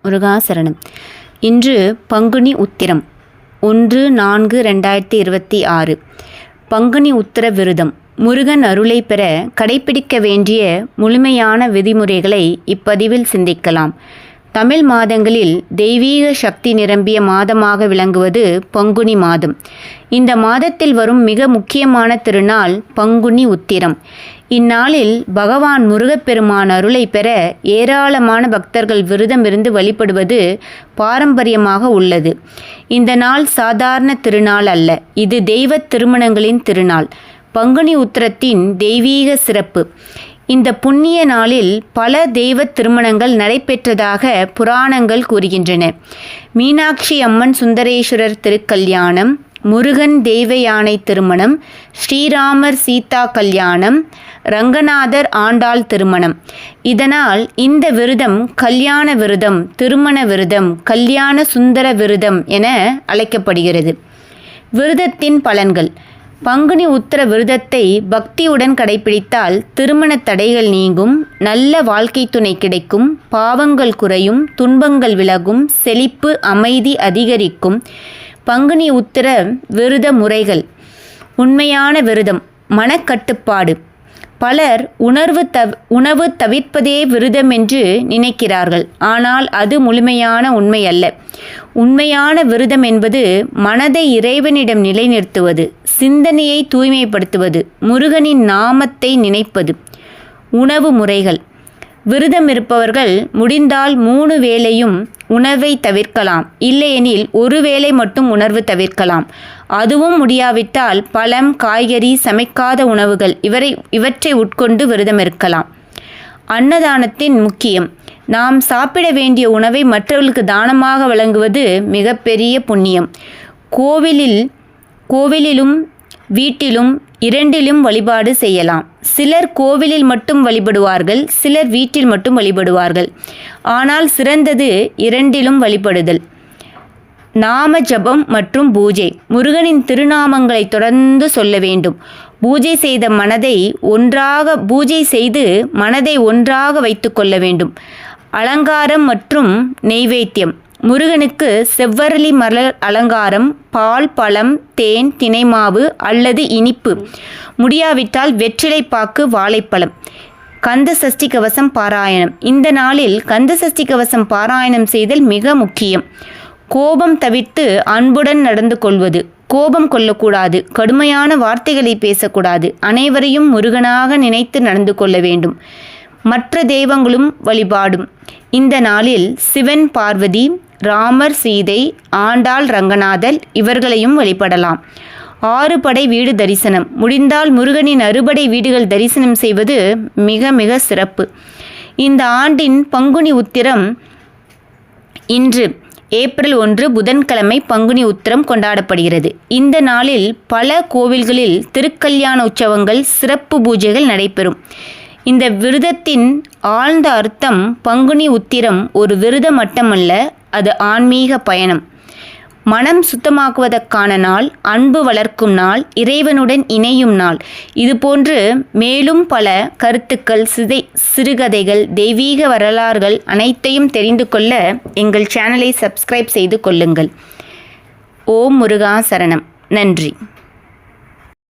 முருகாசரணம். இன்று பங்குனி உத்திரம் 1/4/2026. பங்குனி உத்திர விரதம். முருகன் அருளை பெற கடைபிடிக்க வேண்டிய முழுமையான விதிமுறைகளை இப்பதிவில் சிந்திக்கலாம். தமிழ் மாதங்களில் தெய்வீக சக்தி நிரம்பிய மாதமாக விளங்குவது பங்குனி மாதம். இந்த மாதத்தில் வரும் மிக முக்கியமான திருநாள் பங்குனி உத்திரம். இந்நாளில் பகவான் முருகப்பெருமான் அருளை பெற ஏராளமான பக்தர்கள் விரதம் இருந்து வழிபடுவது பாரம்பரியமாக உள்ளது. இந்த நாள் சாதாரண திருநாள் அல்ல, இது தெய்வ திருமணங்களின் திருநாள். பங்குனி உத்திரத்தின் தெய்வீக சிறப்பு. இந்த புண்ணிய நாளில் பல தெய்வ திருமணங்கள் நடைபெற்றதாக புராணங்கள் கூறுகின்றன. மீனாட்சி அம்மன் சுந்தரேஸ்வரர் திருக்கல்யாணம், முருகன் தெய்வ யானை திருமணம், ஸ்ரீராமர் சீதா கல்யாணம், ரங்கநாதர் ஆண்டாள் திருமணம். இதனால் இந்த விரதம் கல்யாண விரதம், திருமண விரதம், கல்யாண சுந்தர விரதம் என அழைக்கப்படுகிறது. விரதத்தின் பலன்கள். பங்குனி உத்திர விரதத்தை பக்தியுடன் கடைபிடித்தால் திருமண தடைகள் நீங்கும், நல்ல வாழ்க்கை துணை கிடைக்கும், பாவங்கள் குறையும், துன்பங்கள் விலகும், செழிப்பு அமைதி அதிகரிக்கும். பங்குனி உத்திர விரத முறைகள். உண்மையான விரதம். மனக்கட்டுப்பாடு. பலர் உணவு தவிர்ப்பதே விரதம் என்று நினைக்கிறார்கள். ஆனால் அது முழுமையான உண்மை அல்ல. உண்மையான விரதம் என்பது மனதை இறைவனிடம் நிலைநிறுத்துவது, சிந்தனையை தூய்மைப்படுத்துவது, முருகனின் நாமத்தை நினைப்பது. உணவு முறைகள். விரதம் இருப்பவர்கள் முடிந்தால் 3 வேளையும் உணவை தவிர்க்கலாம். இல்லையெனில் 1 வேளை மட்டும் உணவு தவிர்க்கலாம். அதுவும் முடியாவிட்டால் பழம், காய்கறி, சமைக்காத உணவுகள் இவற்றை உட்கொண்டு விரதம் இருக்கலாம். அன்னதானத்தின் முக்கியம். நாம் சாப்பிட வேண்டிய உணவை மற்றவர்களுக்கு தானமாக வழங்குவது மிகப்பெரிய புண்ணியம். கோவிலிலும் வீட்டிலும் இரண்டிலும் வழிபாடு செய்யலாம். சிலர் கோவிலில் மட்டும் வழிபடுவார்கள், சிலர் வீட்டில் மட்டும் வழிபடுவார்கள். ஆனால் சிறந்தது இரண்டிலும் வழிபடுதல். நாம ஜபம் மற்றும் பூஜை. முருகனின் திருநாமங்களை தொடர்ந்து சொல்ல வேண்டும். பூஜை செய்து மனதை ஒன்றாக வைத்து கொள்ள வேண்டும். அலங்காரம் மற்றும் நெய்வேத்தியம். முருகனுக்கு செவ்வரளி மலர் அலங்காரம், பால், பழம், தேன், தினைமாவு அல்லது இனிப்பு. முடியாவிட்டால் வெற்றிலைப்பாக்கு, வாழைப்பழம். கந்த சஷ்டி கவசம் பாராயணம். இந்த நாளில் கந்த சஷ்டி கவசம் பாராயணம் செய்தல் மிக முக்கியம். கோபம் தவிர்த்து அன்புடன் நடந்து கொள்வது. கோபம் கொள்ளக்கூடாது, கடுமையான வார்த்தைகளை பேசக்கூடாது. அனைவரையும் முருகனாக நினைத்து நடந்து கொள்ள வேண்டும். மற்ற தெய்வங்களும் வழிபாடும். இந்த நாளில் சிவன், பார்வதி, ராமர், சீதை, ஆண்டாள், ரங்கநாதர் இவர்களையும் வழிபடலாம். 6 படை வீடு தரிசனம். முடிந்தால் முருகனின் 6 படை வீடுகள் தரிசனம் செய்வது மிக மிக சிறப்பு. இந்த ஆண்டின் பங்குனி உத்திரம் இன்று ஏப்ரல் 1 புதன்கிழமை பங்குனி உத்திரம் கொண்டாடப்படுகிறது. இந்த நாளில் பல கோவில்களில் திருக்கல்யாண உற்சவங்கள், சிறப்பு பூஜைகள் நடைபெறும். இந்த விரதத்தின் ஆழ்ந்த அர்த்தம். பங்குனி உத்திரம் ஒரு விரதம் மட்டுமல்ல, அது ஆன்மீக பயணம். மனம் சுத்தமாக்குவதற்கான நாள், அன்பு வளர்க்கும் நாள், இறைவனுடன் இணையும் நாள். இதுபோன்று மேலும் பல கருத்துக்கள், சிறுகதைகள், தெய்வீக வரலாறுகள் அனைத்தையும் தெரிந்து கொள்ள எங்கள் சேனலை சப்ஸ்கிரைப் செய்து கொள்ளுங்கள். ஓம் முருகா சரணம். நன்றி.